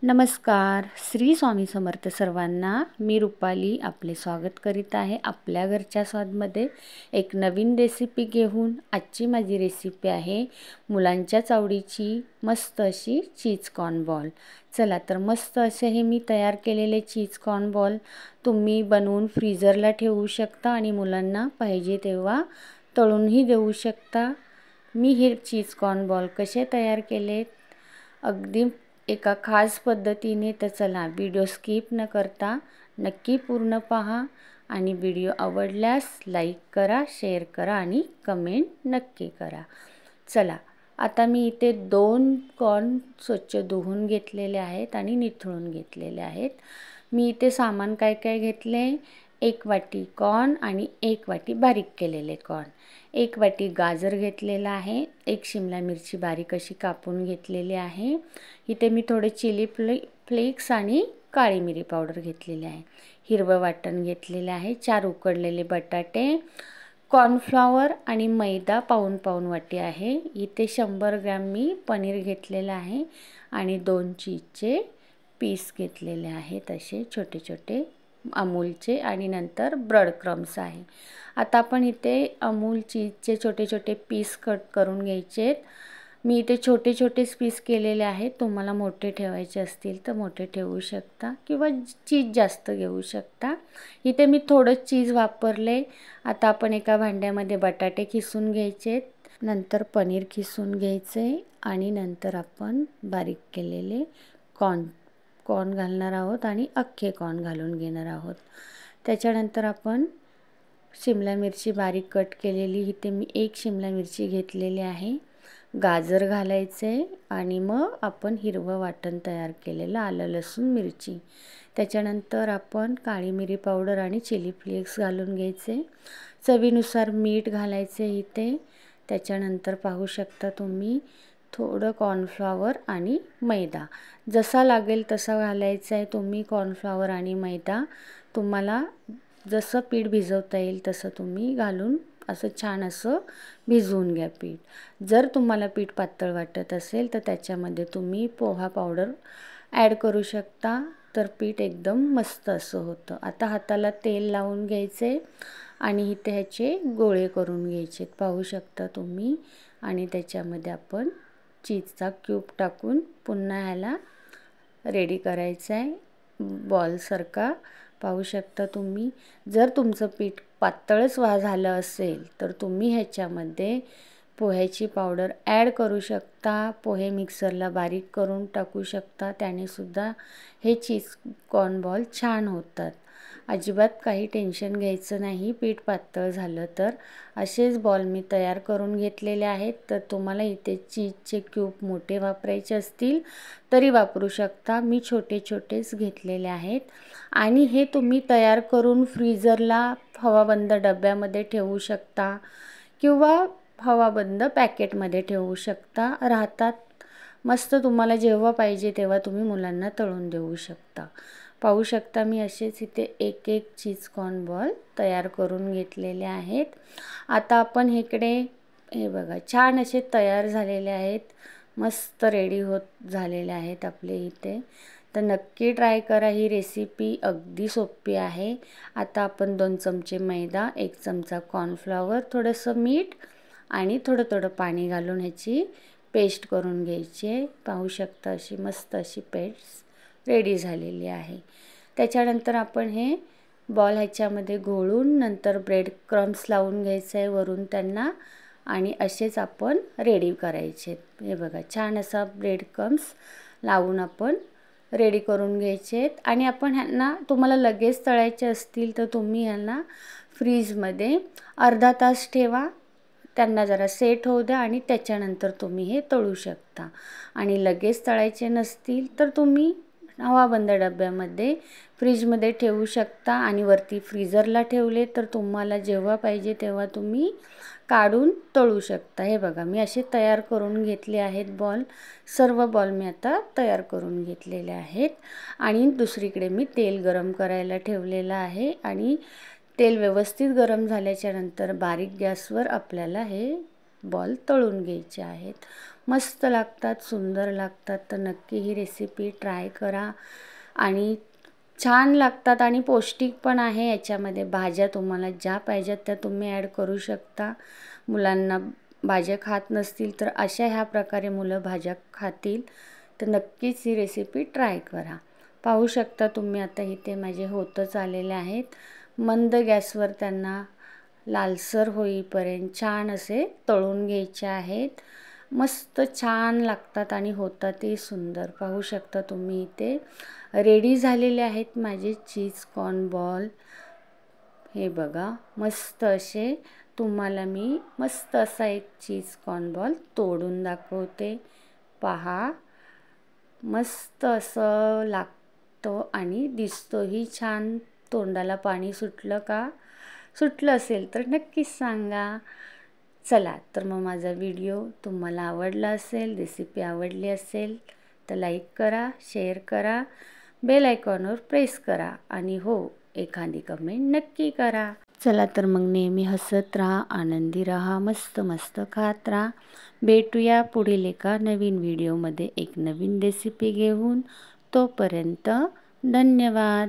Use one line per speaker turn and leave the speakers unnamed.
नमस्कार. श्री स्वामी समर्थ सर्वांना. मी रुपाली आपले स्वागत करीत आहे आपल्या घरच्या स्वादमध्ये. एक नवीन रेसिपी घेऊन आजची माझी रेसिपी आहे मुलांच्याच आवडीची मस्त अशी चीज कॉर्न बॉल. चला तर मस्त असे हे मी तयार केलेले चीज कॉर्न बॉल तुम्ही बनवून फ्रीजरला ठेवू शकता आणि मुलांना पाहिजे तेव्हा तळूनही देऊ शकता. मी हे चीज कॉर्न बॉल कसे तयार केलेत अगदी एका खास पद्धतीने. तर चला व्हिडिओ स्किप न करता नक्की पूर्ण पहा आणि व्हिडिओ आवडल्यास लाईक करा, शेअर करा आणि कमेंट नक्की करा. चला आता मी इथे 2 कॉर्न स्वच्छ धुवून घेतलेले आहेत आणि निथळून घेतलेले आहेत. मी इथे सामान काय काय घेतले, 1 वाटी कॉर्न आणि 1 वाटी बारीक केलेले कॉर्न, 1 वाटी गाजर घेतलेला आहे, 1 शिमला मिरची बारीक अशी कापून घेतलेली आहे. इथे मी थोडे चिली फ्लेक्स आणि काळी मिरी पावडर घेतलेली आहे. हिरवं वाटण घेतलेले आहे, 4 उकडलेले बटाटे, कॉर्नफ्लॉवर आणि मैदा पाऊण वाटी आहे. इथे 100 ग्रॅम मी पनीर घेतलेलं आहे आणि 2 चीजचे पीस घेतलेले आहेत असे छोटे छोटे अमूलचे आणि नंतर ब्रेड क्रम्स आहे. आता आपण इथे अमूल चीजचे छोटे छोटे पीस कट करून घ्यायचे आहेत. मी इथे छोटे छोटेच पीस केलेले आहेत. तुम्हाला मोठे ठेवायचे असतील तर मोठे ठेवू शकता किंवा चीज जास्त घेऊ शकता. इथे मी थोडं चीज वापरले. आता आपण एका भांड्यामध्ये बटाटे किसून घ्यायचे, नंतर पनीर किसून घ्यायचे आणि नंतर आपण बारीक केलेले कॉर्न घालणार आहोत आणि अख्खे कॉर्न घालून घेणार आहोत. त्याच्यानंतर आपण शिमला मिरची बारीक कट केलेली, इथे मी 1 शिमला मिरची घेतलेली आहे. गाजर घालायचे आणि मग आपण हिरवं वाटण तयार केलेलं आलं लसूण मिरची. त्याच्यानंतर आपण काळी मिरी पावडर आणि चिली फ्लेक्स घालून घ्यायचे. चवीनुसार मीठ घालायचे इथे. त्याच्यानंतर पाहू शकता तुम्ही थोडं कॉर्नफ्लॉवर आणि मैदा जसा लागेल तसा घालायचा आहे. तुम्ही कॉर्नफ्लॉवर आणि मैदा तुम्हाला जसं पीठ भिजवता येईल तसं तुम्ही घालून असं छान असं भिजवून घ्या पीठ. जर तुम्हाला पीठ पातळ वाटत असेल तर त्याच्यामध्ये तुम्ही पोहा पावडर ॲड करू शकता, तर पीठ एकदम मस्त असं होतं. आता हाताला तेल लावून घ्यायचे आणि इथे ह्याचे गोळे करून घ्यायचे पाहू शकता तुम्ही. आणि त्याच्यामध्ये आपण चीजचा क्यूब टाकून पुन्हा ह्याला रेडी करायचं आहे बॉलसारखा. पाहू शकता तुम्ही. जर तुमचं पीठ पातळच झालं असेल तर तुम्ही ह्याच्यामध्ये पोह्याची पावडर ॲड करू शकता. पोहे मिक्सरला बारीक करून टाकू शकता, त्याने सुद्धा हे चीज कॉर्न बॉल छान होतात. अजिबात काही टेन्शन घ्यायचं नाही पीठ पातळ झालं तर. असेच बॉल मी तयार करून घेतलेले आहेत. तर तुम्हाला इथे चीजचे क्यूब मोठे वापरायचे असतील तरी वापरू शकता. मी छोटे छोटेच घेतलेले आहेत. आणि हे तुम्ही तयार करून फ्रीजरला हवाबंद डब्यामध्ये ठेवू शकता किंवा हवाबंद पॅकेटमध्ये ठेवू शकता. राहतात मस्त. तुम्हाला जेव्हा पाहिजे तेव्हा तुम्ही मुलांना तळून देऊ शकता. पाहू शकता मी असेच इथे एक एक चीज कॉर्न बॉल तयार करून घेतलेले आहेत. आता आपण इकडे हे बघा छान असे तयार झालेले आहेत, मस्त रेडी होत झालेले आहेत आपले इथे. तर नक्की ट्राय करा. ही रेसिपी अगदी सोपी आहे. आता आपण 2 चमचे मैदा, 1 चमचा कॉर्नफ्लॉवर, थोडंसं मीठ आणि थोडं पाणी घालून ह्याची पेस्ट करून घ्यायची. पाहू शकता अशी मस्त अशी पेस्ट रेडी झालेली आहे. त्याच्यानंतर आपण हे बॉल ह्याच्यामध्ये घोळून नंतर ब्रेड क्रम्स लावून घ्यायचं आहे वरून त्यांना आणि असेच आपण रेडी करायचे. हे बघा छान असा ब्रेड क्रम्स लावून आपण रेडी करून घ्यायचे आहेत. आणि आपण ह्यांना तुम्हाला लगेच तळायचे असतील तर तुम्ही ह्यांना फ्रीजमध्ये अर्धा तास ठेवा, त्यांना जरा सेट होऊ द्या आणि त्याच्यानंतर तुम्ही हे तळू शकता. आणि लगेच तळायचे नसतील तर तुम्ही हवाबंद डब्यामध्ये फ्रीजमध्ये ठेवू शकता आणि वरती फ्रीजरला ठेवले तर तुम्हाला जेव्हा पाहिजे तेव्हा तुम्ही काढून तळू शकता. हे बघा मी असे तयार करून घेतले आहेत बॉल. सर्व बॉल मी आता तयार करून घेतलेले आहेत. आणि दुसरीकडे मी तेल गरम करायला ठेवलेलं आहे आणि तेल व्यवस्थित गरम झाल्याच्या नंतर बारीक गॅसवर आपल्याला हे बॉल तळून घ्यायचे आहेत. मस्त लागतात, सुंदर लागतात. तर नक्की ही रेसिपी ट्राय करा आणि छान लागतात आणि पौष्टिक पण आहे. याच्यामध्ये भाज्या तुम्हाला ज्या पाहिजेत त्या तुम्ही ॲड करू शकता. मुलांना भाज्या खात नसतील तर अशा ह्या प्रकारे मुलं भाज्या खातील. तर नक्कीच ही रेसिपी ट्राय करा. पाहू शकता तुम्ही आता इथे माझे होतच आलेले आहेत. मंद गॅसवर त्यांना लालसर होईपर्यंत छान असे तळून घ्यायचे आहेत. मस्त छान लागतात आणि होतातही सुंदर. पाहू शकता तुम्ही इथे रेडी झालेले आहेत माझे चीज कॉर्न बॉल. हे बघा मस्त असे तुम्हाला मी मस्त असा एक चीज कॉर्न बॉल तोडून दाखवते. पहा मस्त असं लागतं आणि दिसतोही छान. तोंडाला पाणी सुटलं का? सुटलं असेल तर नक्कीच सांगा. चला तर मग माझा व्हिडिओ तुम्हाला आवडला असेल, रेसिपी आवडली असेल तर लाईक करा, शेअर करा, बेल आयकॉनवर प्रेस करा आणि हो एखादी कमेंट नक्की करा. चला तर मग नेहमी हसत राहा, आनंदी राहा, मस्त मस्त खात राहा. भेटूया पुढील एका नवीन व्हिडिओमध्ये एक नवीन रेसिपी घेऊन. तोपर्यंत धन्यवाद.